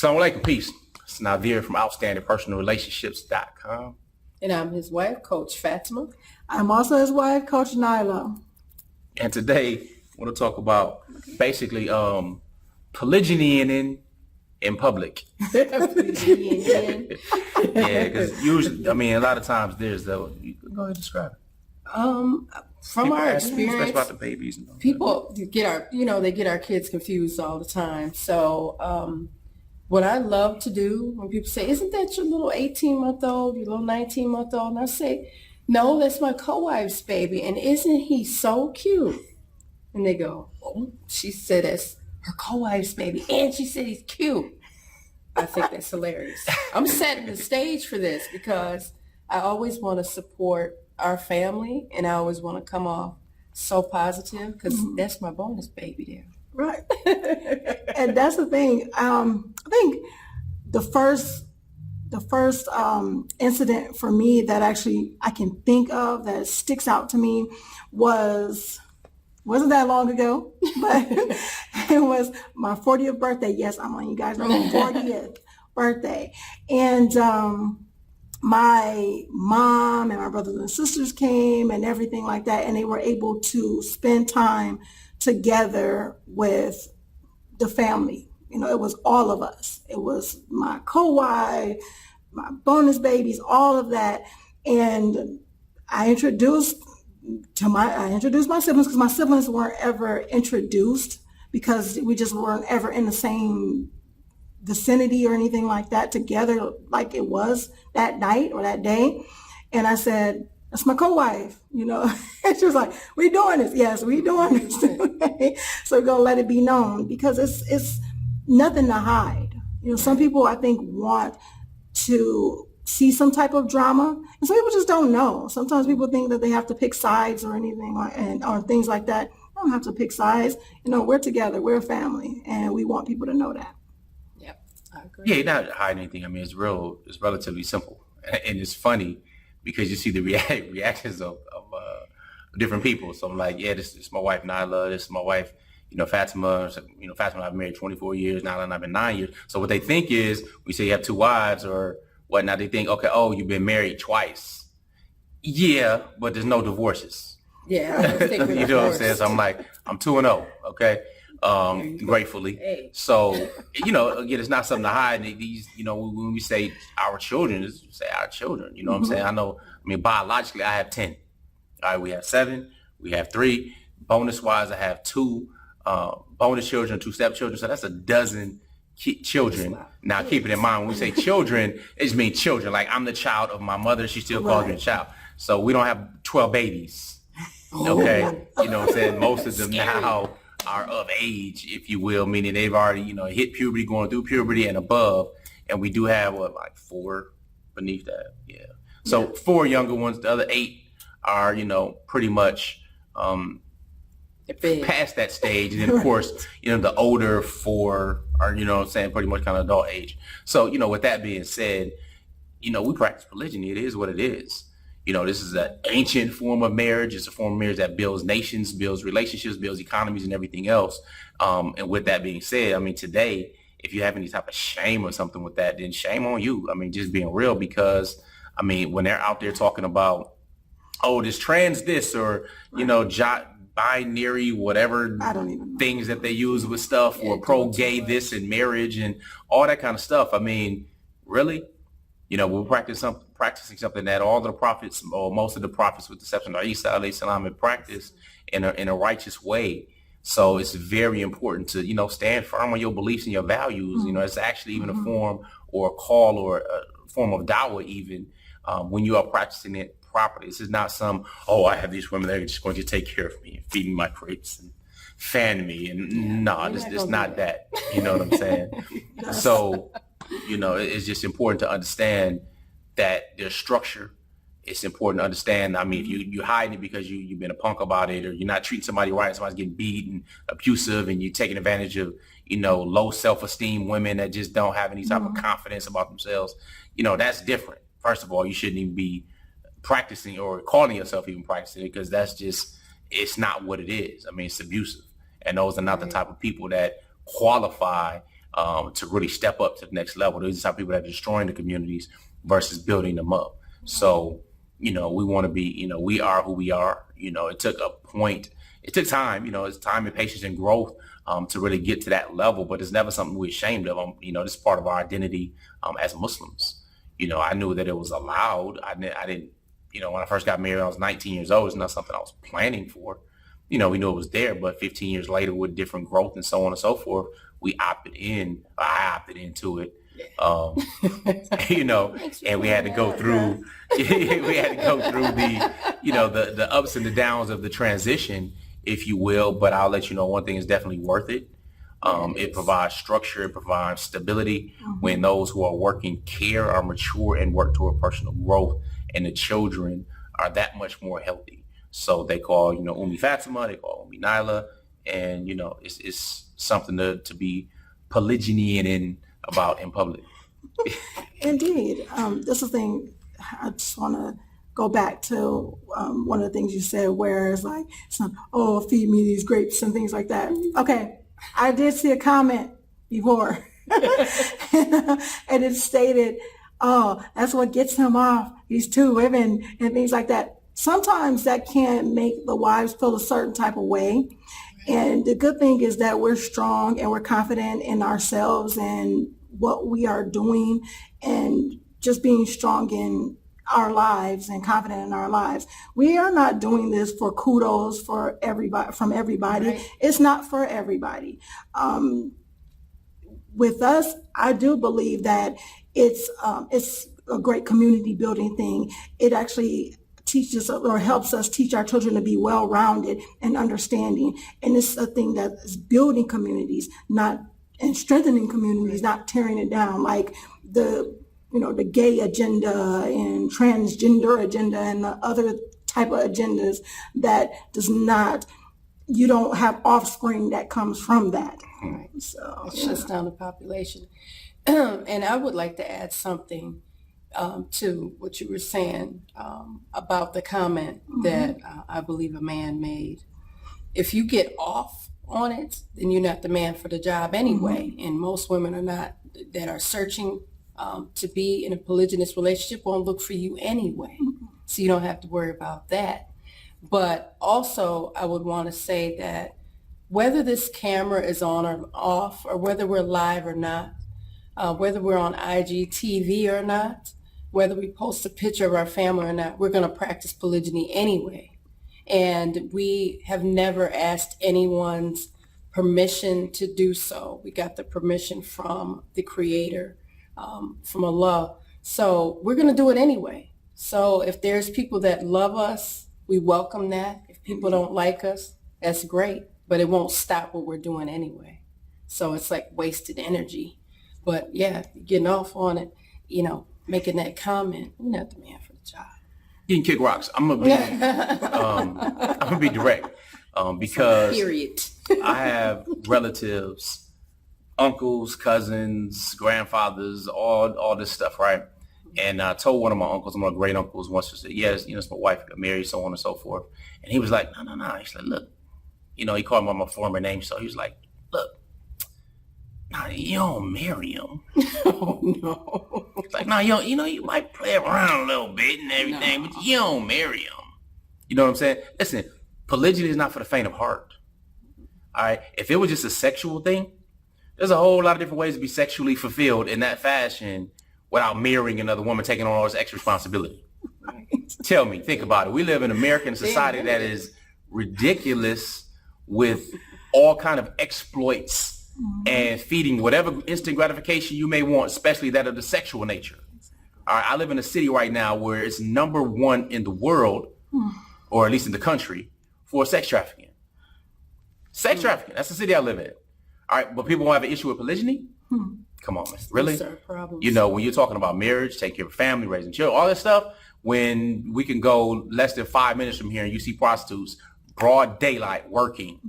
Assalamu alaikum, peace. It's Nazir from OutstandingPersonalRelationships.com. And I'm his wife, Coach Fatimah. I'm also his wife, Coach Nyla. And today, I want to talk about basically polygynyin in public. Polygynyin. Yeah, because usually, I mean, a lot of times there's the, go ahead and describe it. From People our ask, especially experience, about the babies. And all that. people get they get our kids confused all the time. So what I love to do when people say, isn't that your little 18-month-old, your little 19-month-old? And I say, no, that's my co-wife's baby. And isn't he so cute? And they go, oh, she said that's her co-wife's baby. And she said he's cute. I think that's hilarious. I'm setting the stage for this because I always want to support our family, and I always want to come off so positive because that's my bonus baby there. Right. And that's the thing. I think the first incident for me that actually I can think of that sticks out to me wasn't that long ago, but it was my 40th birthday. Yes, I'm on you guys know my 40th birthday. And my mom and my brothers and sisters came and everything like that, and they were able to spend time together with the family. You know, it was all of us. It was my co-wife, my bonus babies, all of that. And I introduced my siblings because my siblings weren't ever introduced because we just weren't ever in the same vicinity or anything like that together like it was that night or that day. And I said, that's my co-wife, you know. And she was like, we doing this? Yes, we doing this. So we're gonna let it be known because it's nothing to hide. You know, some people I think want to see some type of drama, and some people just don't know. Sometimes people think that they have to pick sides or anything or things like that. You don't have to pick sides. You know, we're together, we're a family, and we want people to know that. I agree. Yeah, you're not hiding anything. I mean, it's relatively simple. And it's funny because you see the reactions of different people. So I'm like, yeah, this is my wife, Nyla. This is my wife, Fatimah. So, Fatimah, I've been married 24 years. Nyla and I've been 9 years. So what they think is, we say you have two wives or whatnot. They think, okay, oh, you've been married twice. Yeah, but there's no divorces. Yeah. You know what I'm saying? So I'm like, I'm 2-0, okay? Gratefully. Hey. So, again, it's not something to hide. These, when we say our children, we say our children, you know what I'm saying? I mean, biologically, I have 10. All right, we have 7, we have 3. Bonus-wise, I have 2 bonus children, 2 stepchildren. So that's a dozen children. Now, keep it in mind, when we say children, it just means children. Like, I'm the child of my mother. She still calls me a child. So we don't have 12 babies, okay? You know what I'm saying? Most of them now are of age, if you will, meaning they've already, hit puberty, going through puberty and above. And we do have, 4 beneath that? Yeah. So 4 younger ones. The other 8 are, pretty much past that stage. And then, of course, the older 4 are, pretty much kind of adult age. So, with that being said, we practice polygyny. It is what it is. This is an ancient form of marriage. It's a form of marriage that builds nations, builds relationships, builds economies, and everything else. And with that being said, I mean, today, if you have any type of shame or something with that, then shame on you. I mean, just being real, because, I mean, when they're out there talking about, oh, this trans this or, binary, whatever things that they use with stuff, or pro-gay this and marriage and all that kind of stuff. I mean, really? We're practicing something that all the prophets, or most of the prophets, with the exception of Isa alayhi salam, have practiced in a righteous way. So it's very important to, stand firm on your beliefs and your values. It's actually even a form or a call or a form of dawah even when you are practicing it properly. This is not some, oh, I have these women that are just going to take care of me and feed me my crates and fan me. And it's not that. You know what I'm saying? So, it's just important to understand that there's structure. It's important to understand. I mean, if you're hiding it because you've been a punk about it, or you're not treating somebody right, somebody's getting beaten, abusive, and you're taking advantage of, low self-esteem women that just don't have any type of confidence about themselves, that's different. First of all, you shouldn't even be practicing or calling yourself even practicing it, because it's not what it is. I mean, it's abusive. And those are not the type of people that qualify to really step up to the next level. These are the type of people that are destroying the communities versus building them up. So, we want to be, we are who we are. It took time, it's time and patience and growth to really get to that level, but it's never something we're ashamed of. This is part of our identity as Muslims. I knew that it was allowed. I didn't, when I first got married, I was 19 years old. It's not something I was planning for. We knew it was there, but 15 years later with different growth and so on and so forth, I opted into it. And we had to go through, the ups and the downs of the transition, if you will. But I'll let you know one thing is definitely worth it. It provides structure, it provides stability when those who are working care, are mature, and work toward personal growth, and the children are that much more healthy. So they call, Fatimah, they call Nyla, and, it's something to be polygynyin about in public. Indeed. This is the thing, I just want to go back to one of the things you said, where it's like, feed me these grapes and things like that. Okay, I did see a comment before, and it stated, that's what gets him off these two women and things like that. Sometimes that can make the wives feel a certain type of way. And the good thing is that we're strong and we're confident in ourselves and what we are doing, and just being strong in our lives and confident in our lives. We are not doing this for kudos from everybody. Right. It's not for everybody. With us, I do believe that it's a great community building thing. It actually teaches or helps us teach our children to be well-rounded and understanding. And it's a thing that is building communities, and strengthening communities, not tearing it down, like the gay agenda and transgender agenda and the other type of agendas that you don't have offspring that comes from that. So it shuts down the population. And I would like to add something to what you were saying about the comment that I believe a man made. If you get off on it, then you're not the man for the job anyway. And most women that are searching to be in a polygynous relationship won't look for you anyway. So you don't have to worry about that. But also, I would want to say that whether this camera is on or off, or whether we're live or not, whether we're on IGTV or not, whether we post a picture of our family or not, we're going to practice polygyny anyway. And we have never asked anyone's permission to do so. We got the permission from the Creator, from Allah. So we're going to do it anyway. So if there's people that love us, we welcome that. If people don't like us, that's great. But it won't stop what we're doing anyway. So it's like wasted energy. But yeah, getting off on it, making that comment, you're not the man for the job. You can kick rocks. I'm gonna be direct, because period. I have relatives, uncles, cousins, grandfathers, all this stuff, right? And I told one of my uncles, one of my great uncles, once, to say, yes, it's my wife got married, so on and so forth. And he was like, no. He's like, look, he called me by my former name, so he was like, look, nah, you don't marry him. Oh, no. It's like, no, you might play around a little bit and everything, but you don't marry him. You know what I'm saying? Listen, polygyny is not for the faint of heart. All right? If it was just a sexual thing, there's a whole lot of different ways to be sexually fulfilled in that fashion without marrying another woman, taking on all this extra responsibility. Right. Tell me, think about it. We live in an American society that is ridiculous with all kind of exploits and feeding whatever instant gratification you may want, especially that of the sexual nature. All right, I live in a city right now where it's number one in the world, or at least in the country, for sex trafficking. Sex trafficking, that's the city I live in. All right, but people won't have an issue with polygyny? Come on, man. Really? When you're talking about marriage, taking care of family, raising children, all that stuff, when we can go less than 5 minutes from here and you see prostitutes, broad daylight, working,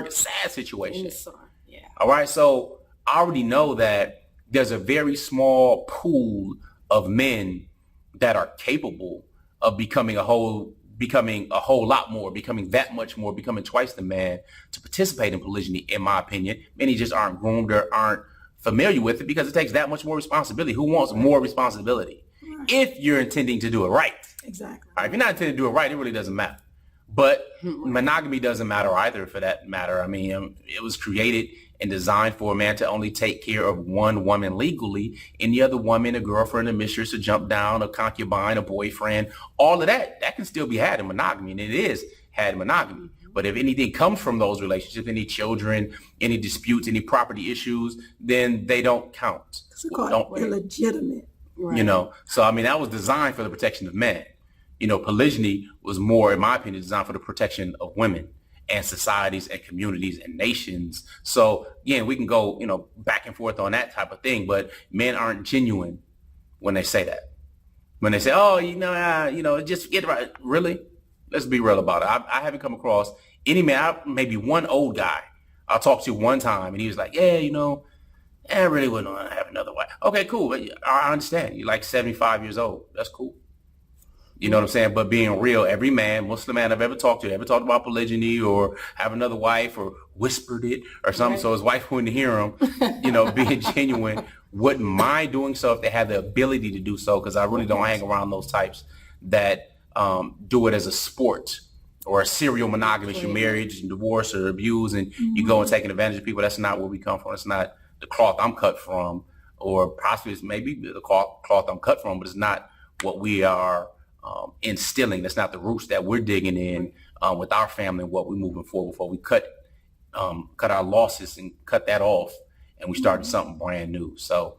sad situation. Yeah. All right, so I already know that there's a very small pool of men that are capable of becoming a whole lot more, becoming that much more, becoming twice the man to participate in polygyny, in my opinion. Many just aren't groomed or aren't familiar with it because it takes that much more responsibility. Who wants more responsibility? Right. If you're intending to do it right. Exactly. All right, if you're not intending to do it right, it really doesn't matter. But monogamy doesn't matter either, for that matter. I mean, it was created and designed for a man to only take care of one woman legally. Any other woman, a girlfriend, a mistress, a jump down, a concubine, a boyfriend, all of that can still be had in monogamy, and it is had in monogamy. But if anything comes from those relationships, any children, any disputes, any property issues, then they don't count. It's called illegitimate. Right. You know, so I mean, that was designed for the protection of men. You know, polygyny was more, in my opinion, designed for the protection of women and societies and communities and nations. So, again, we can go, you know, back and forth on that type of thing, but men aren't genuine when they say that. When they say, oh, just get right. Really? Let's be real about it. I haven't come across any man, maybe one old guy I talked to one time, and he was like, yeah, I really wouldn't want to have another wife. Okay, cool. But I understand. You're like 75 years old. That's cool. You know what I'm saying? But being real, every man, Muslim man I've ever talked to, ever talked about polygyny or have another wife or whispered it or something, right, so his wife wouldn't hear him, being genuine, wouldn't mind doing so if they had the ability to do so, because I really don't hang around those types that do it as a sport or a serial monogamous. You married and divorced or abused and you go and taking advantage of people. That's not where we come from. It's not the cloth I'm cut from, or possibly it's maybe the cloth I'm cut from, but it's not what we are instilling. That's not the roots that we're digging in with our family and what we're moving forward before we cut our losses and cut that off and we started something brand new. So,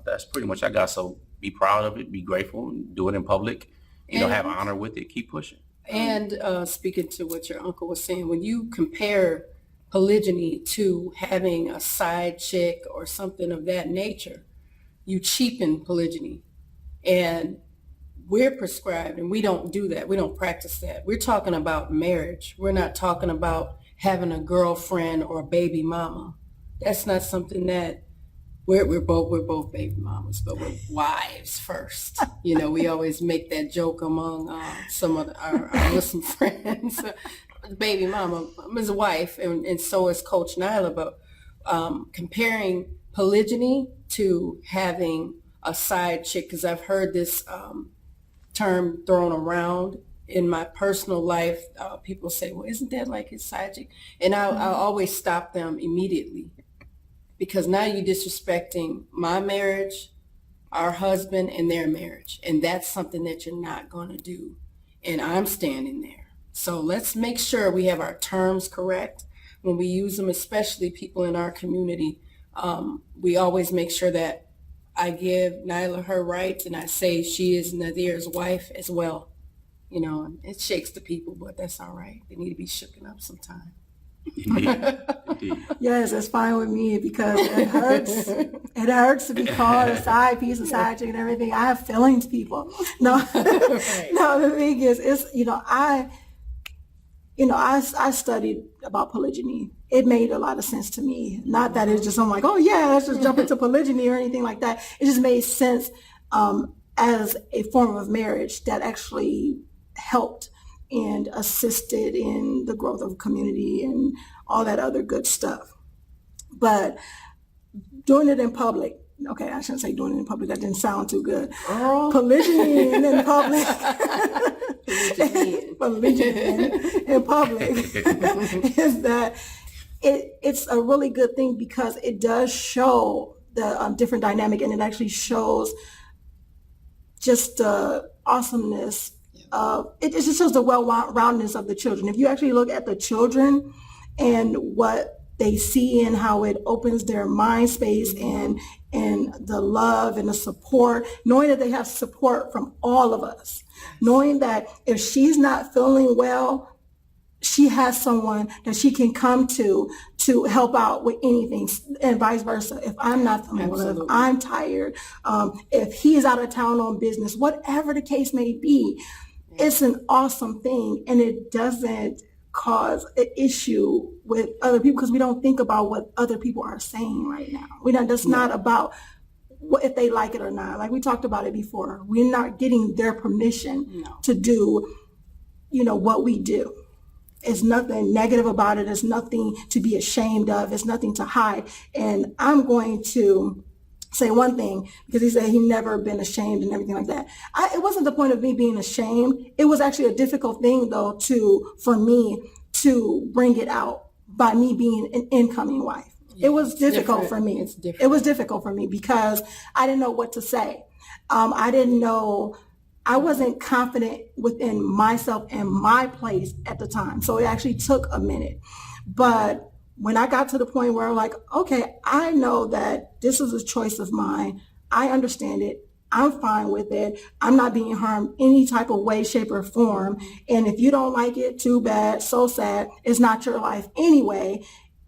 that's pretty much I got. So be proud of it, be grateful, and do it in public, have honor with it, keep pushing. And speaking to what your uncle was saying, when you compare polygyny to having a side chick or something of that nature, you cheapen polygyny. And we're prescribed, and we don't do that. We don't practice that. We're talking about marriage. We're not talking about having a girlfriend or a baby mama. That's not something that we're both baby mamas, but we're wives first. We always make that joke among some of our Muslim friends. Baby mama is a wife, and so is Coach Nyla. But comparing polygyny to having a side chick, because I've heard this term thrown around in my personal life. People say, well, isn't that like his side chick? And I'll always stop them immediately, because now you're disrespecting my marriage, our husband, and their marriage. And that's something that you're not going to do. And I'm standing there. So let's make sure we have our terms correct when we use them, especially people in our community. We always make sure that I give Nyla her rights, and I say she is Nazir's wife as well. It shakes the people, but that's all right. They need to be shooken up sometime. Indeed. Yes, that's fine with me, because it hurts. It hurts to be called a side piece, a side chick, and everything. I have feelings, people. No, right. No. The thing is, I studied about polygyny. It made a lot of sense to me. Not that it's just, I'm like, oh yeah, let's just jump into polygyny or anything like that. It just made sense as a form of marriage that actually helped and assisted in the growth of a community and all that other good stuff. But doing it in public, okay, I shouldn't say doing it in public, that didn't sound too good. Polygyny in public. Polygyny in public is that it's a really good thing, because it does show the different dynamic, and it actually shows just the awesomeness of it. It just shows the well-roundedness of the children. If you actually look at the children and what they see and how it opens their mind space and the love and the support, knowing that they have support from all of us, knowing that if she's not feeling well, she has someone that she can come to help out with anything, and vice versa. If I'm not feeling well, if I'm tired, if he's out of town on business, whatever the case may be, it's an awesome thing, and it doesn't cause an issue with other people, because we don't think about what other people are saying right now. That's not about if they like it or not. Like we talked about it before, we're not getting their permission to do, what we do. It's nothing negative about it. It's nothing to be ashamed of. It's nothing to hide. And I'm going to say one thing, because he said he never been ashamed and everything like that. It wasn't the point of me being ashamed. It was actually a difficult thing, though, for me to bring it out by me being an incoming wife. It was difficult for me. It was difficult for me because I didn't know what to say. I didn't know. I wasn't confident within myself and my place at the time. So it actually took a minute. But when I got to the point where I'm like, okay, I know that this is a choice of mine. I understand it. I'm fine with it. I'm not being harmed any type of way, shape, or form. And if you don't like it, too bad, so sad. It's not your life anyway.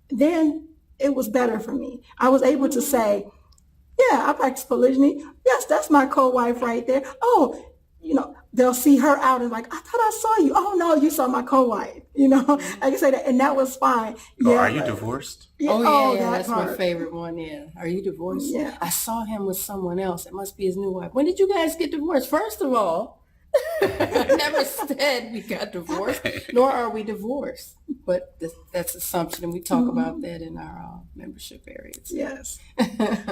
Then it was better for me. I was able to say, yeah, I practice polygyny. Yes, that's my co-wife right there. Oh, they'll see her out and like, I thought I saw you. Oh no, you saw my co-wife. I can say that, and that was fine. Yeah, are you divorced? Yeah, that's my favorite one. Yeah, are you divorced? Yeah, I saw him with someone else. It must be his new wife. When did you guys get divorced? First of all, I never said we got divorced, nor are we divorced. But that's assumption, and we talk about that in our membership areas. Yes,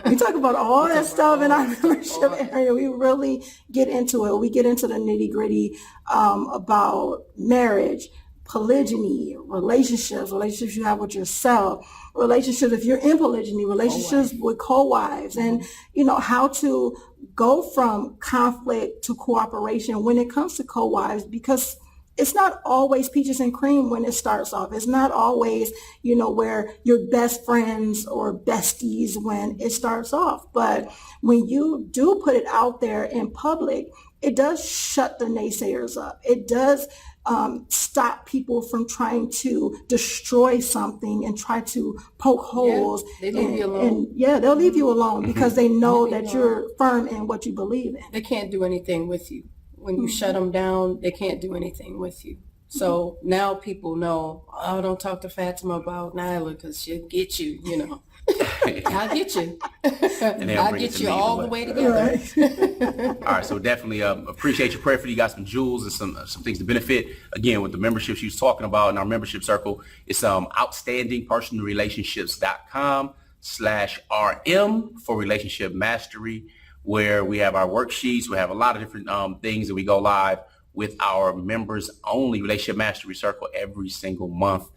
we talk about all that stuff in our membership area. We really get into it. We get into the nitty gritty about marriage, polygyny, relationships you have with yourself, relationships if you're in polygyny, relationships with co-wives, and how to go from conflict to cooperation when it comes to co-wives, because it's not always peaches and cream when it starts off. It's not always, where you're best friends or besties when it starts off. But when you do put it out there in public, it does shut the naysayers up. It does stop people from trying to destroy something and try to poke holes. They leave you alone. They'll leave you alone because they know that you're firm in what you believe in. They can't do anything with you. When you shut them down, they can't do anything with you. So now people know, oh, don't talk to Fatimah about Nyla because she'll get you, I'll get you. I'll get you all the way together. Right. All right, so definitely appreciate your prayer for you. Got some jewels and some things to benefit. Again, with the membership she was talking about in our membership circle, it's outstandingpersonalrelationships.com/RM for relationship mastery, where we have our worksheets. We have a lot of different things that we go live with our members only relationship mastery circle every single month.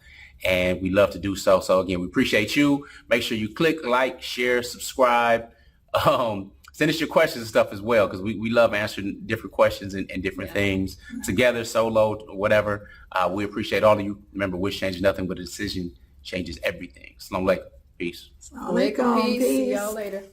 And we love to do so. So again, we appreciate you. Make sure you click, like, share, subscribe. Send us your questions and stuff as well, because we love answering different questions and different things together, solo, whatever. We appreciate all of you. Remember, wish changes nothing, but a decision changes everything. Assalamu alaikum. Peace. Peace. See y'all later.